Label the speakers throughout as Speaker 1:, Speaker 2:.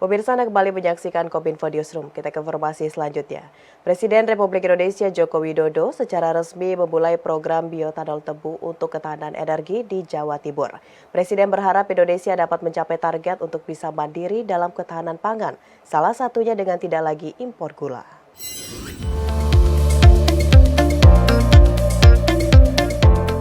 Speaker 1: Pemirsa, Anda kembali menyaksikan Kominfo Newsroom. Kita ke informasi selanjutnya. Presiden Republik Indonesia Joko Widodo secara resmi memulai program bioetanol tebu untuk ketahanan energi di Jawa Timur. Presiden berharap Indonesia dapat mencapai target untuk bisa mandiri dalam ketahanan pangan, salah satunya dengan tidak lagi impor gula.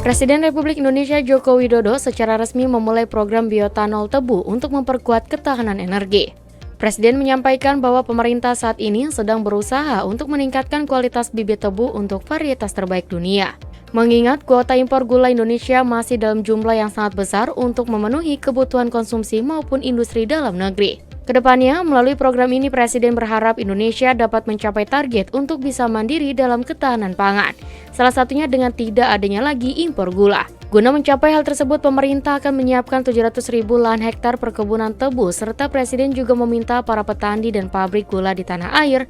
Speaker 2: Presiden Republik Indonesia Joko Widodo secara resmi memulai program bioetanol tebu untuk memperkuat ketahanan energi. Presiden menyampaikan bahwa pemerintah saat ini sedang berusaha untuk meningkatkan kualitas bibit tebu untuk varietas terbaik dunia. Mengingat kuota impor gula Indonesia masih dalam jumlah yang sangat besar untuk memenuhi kebutuhan konsumsi maupun industri dalam negeri. Kedepannya, melalui program ini Presiden berharap Indonesia dapat mencapai target untuk bisa mandiri dalam ketahanan pangan, salah satunya dengan tidak adanya lagi impor gula. Guna mencapai hal tersebut, pemerintah akan menyiapkan 700.000 lahan hektar perkebunan tebu, serta Presiden juga meminta para petani dan pabrik gula di tanah air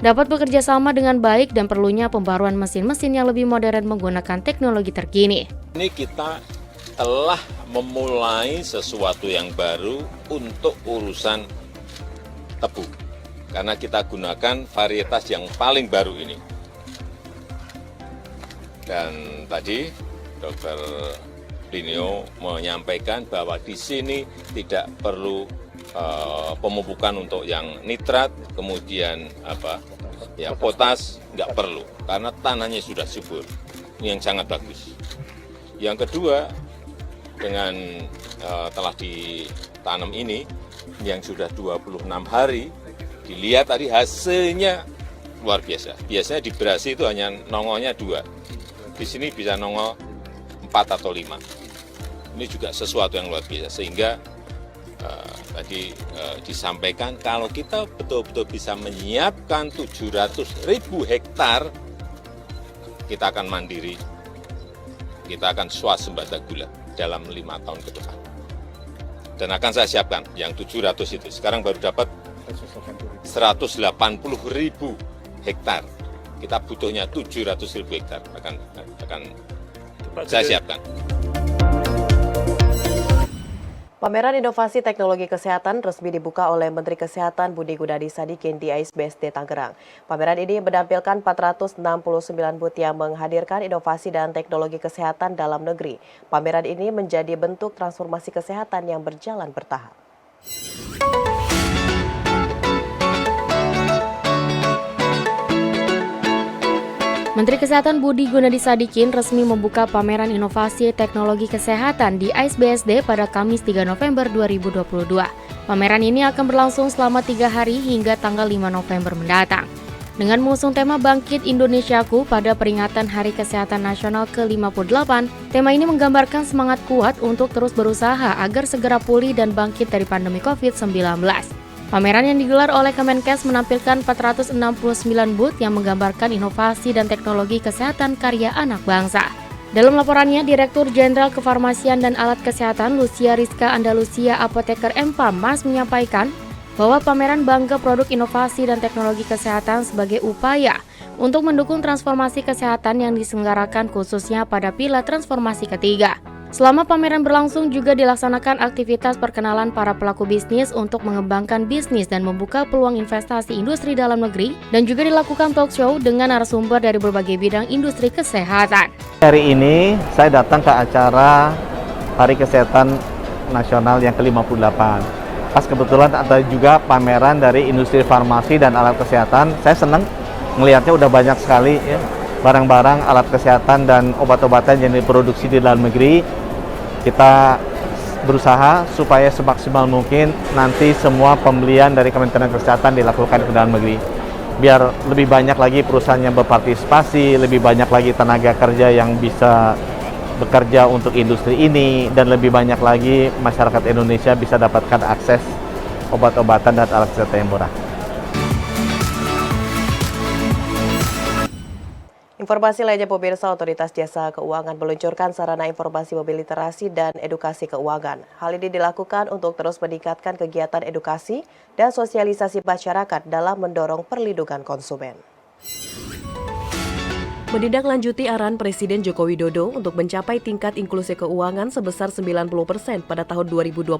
Speaker 2: dapat bekerja sama dengan baik dan perlunya pembaruan mesin-mesin yang lebih modern menggunakan teknologi terkini.
Speaker 3: Ini kita telah memulai sesuatu yang baru untuk urusan tebu, karena kita gunakan varietas yang paling baru ini. Dan tadi Dr. Plinio menyampaikan bahwa di sini tidak perlu pemupukan untuk yang nitrat, kemudian potas, nggak perlu, karena tanahnya sudah subur. Ini yang sangat bagus. Yang kedua, dengan telah ditanam ini yang sudah 26 hari, dilihat tadi hasilnya luar biasa. Biasanya di beras itu hanya nongolnya 2, di sini bisa nongol 4 atau 5. Ini juga sesuatu yang luar biasa, sehingga tadi disampaikan kalau kita betul-betul bisa menyiapkan 700.000 hektar, kita akan mandiri, kita akan swasembada gula dalam 5 tahun ke depan. Dan akan saya siapkan yang 700 itu. Sekarang baru dapat 180.000 hektar. Kita butuhnya 700.000 hektar. Akan saya siapkan.
Speaker 1: Pameran Inovasi Teknologi Kesehatan resmi dibuka oleh Menteri Kesehatan Budi Gunadi Sadikin di AISBSD Tangerang. Pameran ini menampilkan 469 booth yang menghadirkan inovasi dan teknologi kesehatan dalam negeri. Pameran ini menjadi bentuk transformasi kesehatan yang berjalan bertahap.
Speaker 2: Menteri Kesehatan Budi Gunadi Sadikin resmi membuka pameran inovasi teknologi kesehatan di AISBSD pada Kamis 3 November 2022. Pameran ini akan berlangsung selama 3 hari hingga tanggal 5 November mendatang. Dengan mengusung tema Bangkit Indonesiaku pada peringatan Hari Kesehatan Nasional ke-58, tema ini menggambarkan semangat kuat untuk terus berusaha agar segera pulih dan bangkit dari pandemi COVID-19. Pameran yang digelar oleh Kemenkes menampilkan 469 booth yang menggambarkan inovasi dan teknologi kesehatan karya anak bangsa. Dalam laporannya, Direktur Jenderal Kefarmasian dan Alat Kesehatan Lucia Rizka Andalusia Apoteker Empam Mas menyampaikan bahwa pameran bangga produk inovasi dan teknologi kesehatan sebagai upaya untuk mendukung transformasi kesehatan yang diselenggarakan khususnya pada pilar transformasi ketiga. Selama pameran berlangsung juga dilaksanakan aktivitas perkenalan para pelaku bisnis untuk mengembangkan bisnis dan membuka peluang investasi industri dalam negeri, dan juga dilakukan talk show dengan narasumber dari berbagai bidang industri kesehatan.
Speaker 4: Hari ini saya datang ke acara Hari Kesehatan Nasional yang ke-58. Pas kebetulan ada juga pameran dari industri farmasi dan alat kesehatan. Saya senang melihatnya udah banyak sekali ya, barang-barang alat kesehatan dan obat-obatan yang diproduksi di dalam negeri. Kita berusaha supaya semaksimal mungkin nanti semua pembelian dari Kementerian Kesehatan dilakukan ke dalam negeri. Biar lebih banyak lagi perusahaan yang berpartisipasi, lebih banyak lagi tenaga kerja yang bisa bekerja untuk industri ini, dan lebih banyak lagi masyarakat Indonesia bisa dapatkan akses obat-obatan dan alat kesehatan yang murah.
Speaker 1: Informasi lainnya, pemirsa, Otoritas Jasa Keuangan meluncurkan sarana informasi mobil literasi dan edukasi keuangan. Hal ini dilakukan untuk terus meningkatkan kegiatan edukasi dan sosialisasi masyarakat dalam mendorong perlindungan konsumen. Menindaklanjuti arahan Presiden Joko Widodo untuk mencapai tingkat inklusi keuangan sebesar 90% pada tahun 2024.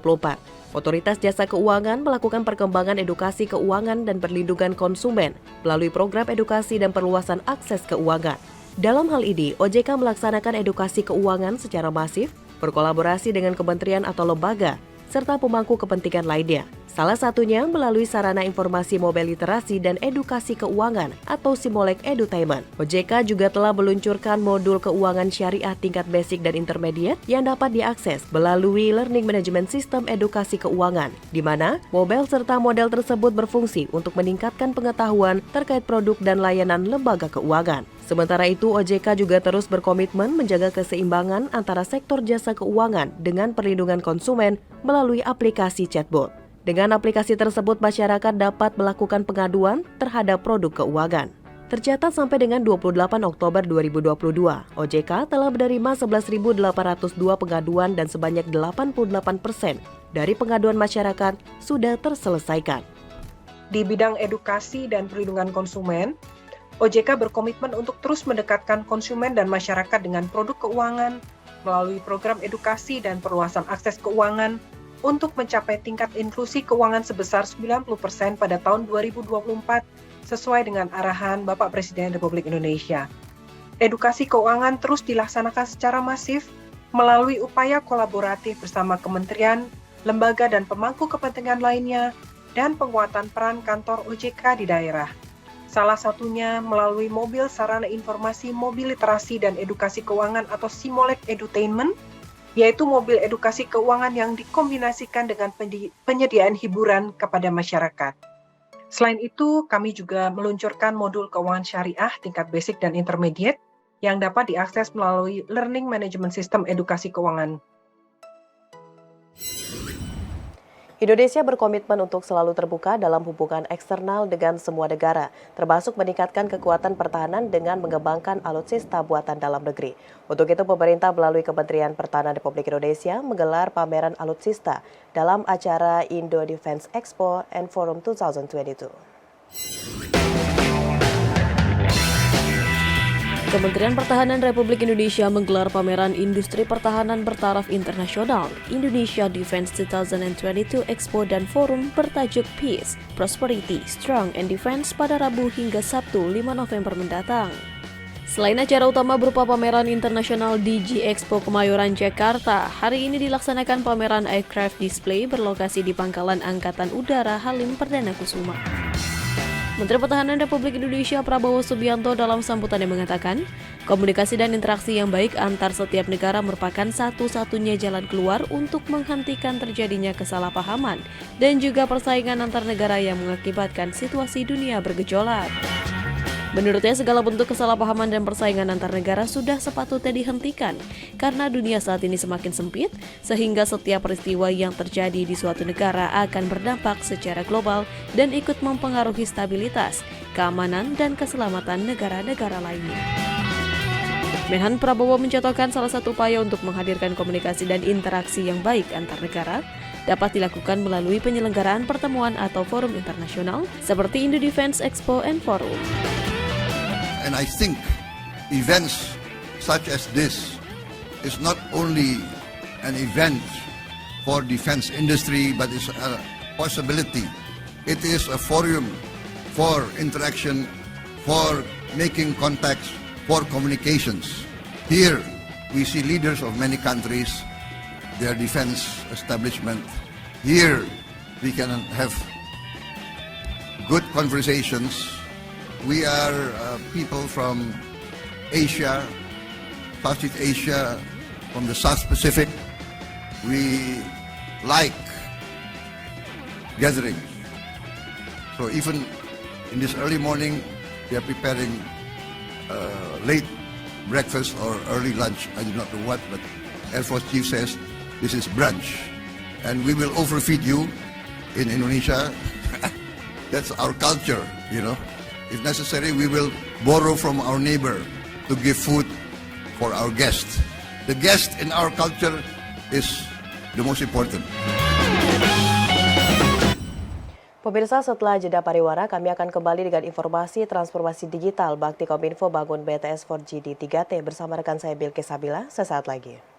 Speaker 1: Otoritas Jasa Keuangan melakukan perkembangan edukasi keuangan dan perlindungan konsumen melalui program edukasi dan perluasan akses keuangan. Dalam hal ini, OJK melaksanakan edukasi keuangan secara masif, berkolaborasi dengan kementerian atau lembaga, serta pemangku kepentingan lainnya. Salah satunya melalui sarana informasi mobile literasi dan edukasi keuangan atau Simolek Edutainment. OJK juga telah meluncurkan modul keuangan syariah tingkat basic dan intermediate yang dapat diakses melalui Learning Management System Edukasi Keuangan, di mana mobile serta model tersebut berfungsi untuk meningkatkan pengetahuan terkait produk dan layanan lembaga keuangan. Sementara itu, OJK juga terus berkomitmen menjaga keseimbangan antara sektor jasa keuangan dengan perlindungan konsumen melalui aplikasi chatbot. Dengan aplikasi tersebut, masyarakat dapat melakukan pengaduan terhadap produk keuangan. Tercatat sampai dengan 28 Oktober 2022, OJK telah menerima 11.802 pengaduan dan sebanyak 88% dari pengaduan masyarakat sudah terselesaikan.
Speaker 5: Di bidang edukasi dan perlindungan konsumen, OJK berkomitmen untuk terus mendekatkan konsumen dan masyarakat dengan produk keuangan melalui program edukasi dan perluasan akses keuangan untuk mencapai tingkat inklusi keuangan sebesar 90% pada tahun 2024 sesuai dengan arahan Bapak Presiden Republik Indonesia. Edukasi keuangan terus dilaksanakan secara masif melalui upaya kolaboratif bersama kementerian, lembaga dan pemangku kepentingan lainnya dan penguatan peran kantor OJK di daerah. Salah satunya melalui mobil sarana informasi mobil literasi dan edukasi keuangan atau Simolek Edutainment, yaitu mobil edukasi keuangan yang dikombinasikan dengan penyediaan hiburan kepada masyarakat. Selain itu, kami juga meluncurkan modul keuangan syariah tingkat basic dan intermediate yang dapat diakses melalui Learning Management System Edukasi Keuangan.
Speaker 1: Indonesia berkomitmen untuk selalu terbuka dalam hubungan eksternal dengan semua negara, termasuk meningkatkan kekuatan pertahanan dengan mengembangkan alutsista buatan dalam negeri. Untuk itu, pemerintah melalui Kementerian Pertahanan Republik Indonesia menggelar pameran alutsista dalam acara Indo Defense Expo and Forum 2022.
Speaker 2: Kementerian Pertahanan Republik Indonesia menggelar pameran industri pertahanan bertaraf internasional Indonesia Defense 2022 Expo dan Forum bertajuk Peace, Prosperity, Strong and Defense pada Rabu hingga Sabtu 5 November mendatang. Selain acara utama berupa pameran internasional di G-Expo Kemayoran, Jakarta, hari ini dilaksanakan pameran aircraft display berlokasi di Pangkalan Angkatan Udara Halim Perdana Kusuma. Menteri Pertahanan Republik Indonesia Prabowo Subianto dalam sambutannya mengatakan, komunikasi dan interaksi yang baik antar setiap negara merupakan satu-satunya jalan keluar untuk menghentikan terjadinya kesalahpahaman dan juga persaingan antar negara yang mengakibatkan situasi dunia bergejolak. Menurutnya, segala bentuk kesalahpahaman dan persaingan antar negara sudah sepatutnya dihentikan karena dunia saat ini semakin sempit sehingga setiap peristiwa yang terjadi di suatu negara akan berdampak secara global dan ikut mempengaruhi stabilitas, keamanan, dan keselamatan negara-negara lainnya. Menhan Prabowo mencontohkan salah satu upaya untuk menghadirkan komunikasi dan interaksi yang baik antar negara dapat dilakukan melalui penyelenggaraan pertemuan atau forum internasional seperti Indo Defense Expo and Forum.
Speaker 6: And I think events such as this is not only an event for defense industry, but it's a possibility. It is a forum for interaction, for making contacts, for communications. Here we see leaders of many countries, their defense establishment. Here we can have good conversations. We are people from Asia, Southeast Asia, from the South Pacific. We like gatherings. So even in this early morning, we are preparing late breakfast or early lunch. I do not know what, but Air Force Chief says this is brunch. And we will overfeed you in Indonesia. That's our culture, you know. If necessary, we will borrow from our neighbor to give food for our guest. The guest in our culture is the most important.
Speaker 1: Pemirsa, setelah jeda pariwara, kami akan kembali dengan informasi transformasi digital Bakti Kominfo bangun BTS 4G di 3T bersama rekan saya Bilkis Sabila sesaat lagi.